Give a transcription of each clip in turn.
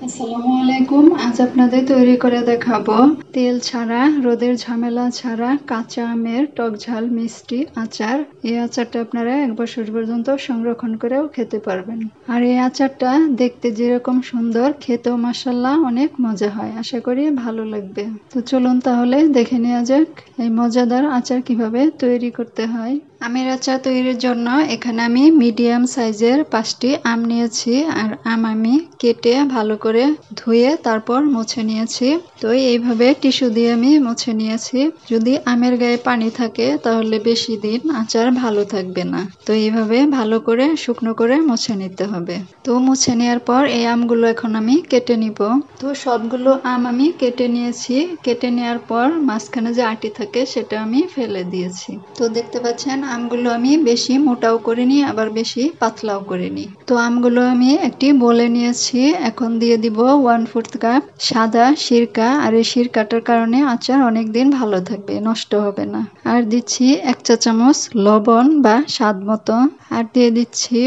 আসসালামু আলাইকুম। আজ আপনাদের তৈরি করে দেখাবো তেল ছাড়া, রোদের ঝামেলা ছাড়া কাঁচা আমের টক ঝাল মিষ্টি আচার। এই আচারটা আপনারা 1 বছর পর্যন্ত সংরক্ষণ করেও খেতে পারবেন। আর এই আচারটা দেখতে যেরকম সুন্দর, খেতেও মাশাআল্লাহ অনেক মজা হয়। আশা করি ভালো লাগবে। তো চলুন তাহলে দেখে নেওয়া যাক এই মজাদার আচার কিভাবে তৈরি করতে হয়। আমের আচার তৈরির জন্য এখানে আমি মিডিয়াম সাইজের 5টি আম নিয়েছি। আর আম আমি কেটে ভালো করে ধুয়ে তারপর মুছে নিয়েছি। তো এইভাবে টিস্যু দিয়ে আমি মুছে নিয়েছি। যদি আমের গায়ে পানি থাকে তাহলে বেশি দিন আচার ভালো থাকবে না। তো এইভাবে ভালো করে শুকনো করে মুছে নিতে হবে। তো মুছে নেওয়ার পর এই আমগুলো এখন আমি কেটে নিব। তো সবগুলো আম আমি কেটে নিয়েছি। কেটে নেওয়ার পর মাঝখানে যে আটি থাকে সেটা আমি ফেলে দিয়েছি। তো দেখতে পাচ্ছেন আমগুলো আমি বেশি মোটাও করিনি, আবার বেশি পাতলাও করিনি। তো আমগুলো আমি একটি বলে নিয়েছি। এখন দিয়ে দিব 1/4 কাপ সাদা সিরকা। আর এই সিরকাটার কারণে আচার অনেক দিন ভালো থাকবে, নষ্ট হবে না। আর দিচ্ছি 1 চা চামচ লবণ বা স্বাদ মতো। আর দিয়ে দিচ্ছি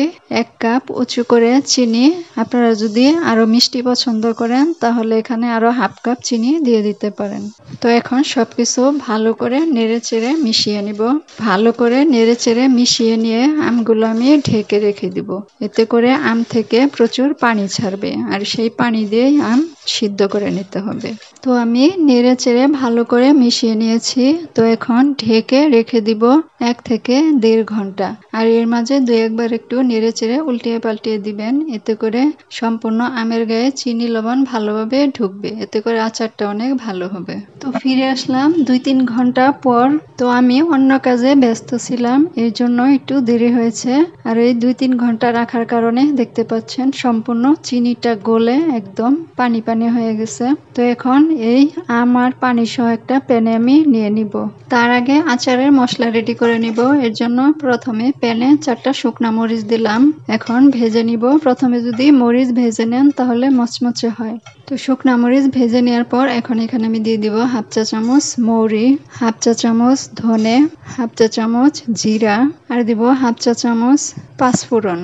1 কাপ উঁচু করে চিনি। আপনারা যদি আরো মিষ্টি পছন্দ করেন তাহলে এখানে আরো 1/2 কাপ চিনি দিয়ে দিতে পারেন। তো এখন সবকিছু ভালো করে নেড়ে চেড়ে মিশিয়ে নিব। ভালো করে নেড়ে চেড়ে মিশিয়ে নিয়ে আমগুলো আমি ঢেকে রেখে দিব। এতে করে আম থেকে প্রচুর পানি ছাড়বে, আর সেই পানি দিয়েই আম সিদ্ধ করে নিতে হবে। তো আমি নেড়ে চেড়ে ভালো করে মিশিয়ে নিয়েছি। তো এখন ঢেকে রেখে দিব 1 থেকে 1.5 ঘন্টা। আর এর মাঝে 2-1 বার একটু নেড়ে চেড়ে উল্টিয়ে পাল্টিয়ে দিবেন। এতে করে সম্পূর্ণ আমের গায়ে চিনি লবণ ভালোভাবে ঢুকবে। এতে করে আচারটা অনেক ভালো হবে। তো ফিরে আসলাম 2-3 ঘন্টা পর। তো আমি অন্য কাজে ব্যস্ত ছিলাম, এর জন্য একটু দেরি হয়েছে। আর এই 2-3 ঘন্টা রাখার কারণে দেখতে পাচ্ছেন সম্পূর্ণ চিনিটা গলে একদম পানি পানি হয়ে গেছে। তো এখন এই আম আর পানি সহ একটা প্যানে আমি নিয়ে নিব। তার আগে আচারের মশলা রেডি করে নিব। এর জন্য প্রথমে প্যানে 4টা শুকনা মরিচ দিলাম। এখন ভেজে নিব। প্রথমে যদি মরিচ ভেজে নেন তাহলে মচমচে হয়। তো শুকনা মরিচ ভেজে নেওয়ার পর এখন এখানে আমি দিয়ে দিব 1/2 চা চামচ মৌরি, 1/2 চা চামচ ধনে, 1/2 চা চামচ জিরা, আর দিব 1/2 চা চামচ পাঁচফোড়ন।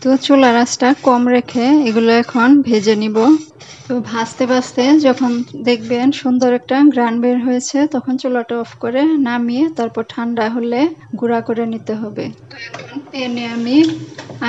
তো চুলার আঁচটা কম রেখে এগুলো এখন ভেজে নিব। তো ভাজতে ভাজতে যখন দেখবেন সুন্দর একটা ঘ্রাণ বের হয়েছে তখন চুলাটা অফ করে নামিয়ে তারপর ঠান্ডা হলে গুঁড়া করে নিতে হবে। তো এখন প্যানে আমি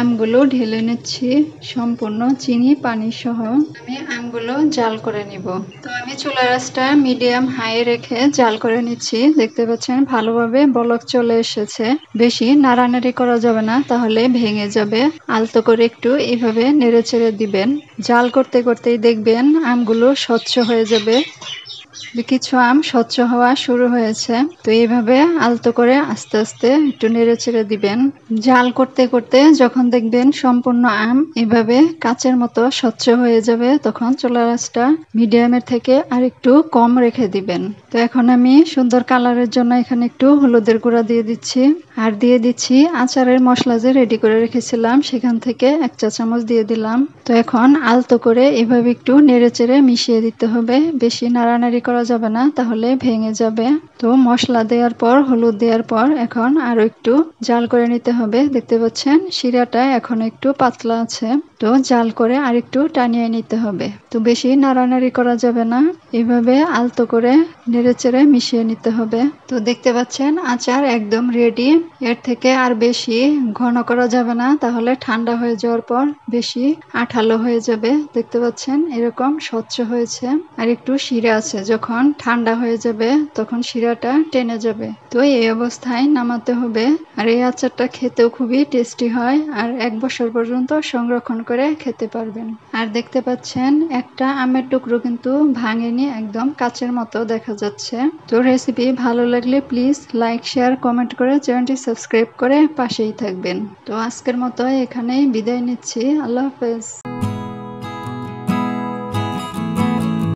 আমগুলো ঢেলে নিচ্ছি সম্পূর্ণ চিনি পানি সহ। আমি আমগুলো জাল করে নিব। তো আমি চুলার আঁচটা মিডিয়াম হাই রেখে জাল করে নিচ্ছি। দেখতে পাচ্ছেন ভালোভাবে বলক চলে এসেছে। বেশি নাড়ানাড়ি করা যাবে না, তাহলে ভেঙে যাবে। আলতো করে একটু এইভাবে নেড়ে চেড়ে দিবেন। জাল করতে করতেই দেখবেন আমগুলো স্বচ্ছ হয়ে যাবে। কিছু আম স্বচ্ছ হওয়া শুরু হয়েছে। তো এইভাবে আলতো করে আস্তে আস্তে একটু নেড়ে চেড়ে দিবেন। জাল করতে করতে যখন দেখবেন সম্পূর্ণ আম এভাবে কাচের মতো স্বচ্ছ হয়ে যাবে তখন চুলার আঁচটা মিডিয়ামের থেকে আর একটু কম রেখে দিবেন। তো এখন আমি সুন্দর কালারের জন্য এখানে একটু হলুদের গুঁড়া দিয়ে দিচ্ছি। আর দিয়ে দিচ্ছি আচারের মশলা যে রেডি করে রেখেছিলাম সেখান থেকে 1 চা চামচ দিয়ে দিলাম। তো এখন আলতো করে এভাবে একটু নেড়ে চেড়ে মিশিয়ে দিতে হবে। বেশি নাড়ানাড়ি করা যাবে না, তাহলে ভেঙে যাবে। তো মশলা দেওয়ার পর হলুদ দেওয়ার পর এখন আরো একটু জাল করে নিতে হবে। দেখতে পাচ্ছেন শিরাটা এখন একটু পাতলা আছে। তো জাল করে আর একটু টানিয়ে নিতে হবে। তো বেশি নাড়ানাড়ি করা যাবে না, এভাবে আলতো করে নেড়ে চেড়ে মিশিয়ে নিতে হবে। তো দেখতে পাচ্ছেন আচার একদম রেডি। এর থেকে আর বেশি ঘন করা যাবে না, তাহলে ঠান্ডা হয়ে যাওয়ার পর বেশি আঠালো হয়ে যাবে। দেখতে পাচ্ছেন এরকম স্বচ্ছ হয়েছে আর একটু শিরা আছে। যখন ঠান্ডা হয়ে যাবে তখন শিরাটা টেনে যাবে। তো এই অবস্থায় নামাতে হবে। আর এই আচারটা খেতেও খুবই টেস্টি হয়, আর 1 বছর পর্যন্ত সংরক্ষণ করে খেতে পারবেন। আর দেখতে পাচ্ছেন একটা আমের টুকরো কিন্তু ভাঙেনি, একদম কাচের মতো দেখা যাচ্ছে। তো রেসিপি ভালো লাগলে প্লিজ লাইক শেয়ার কমেন্ট করে চ্যানেলটি সাবস্ক্রাইব করে পাশেই থাকবেন। তো আজকের মতো এখানেই বিদায় নিচ্ছি। আল্লাহ হাফেজ।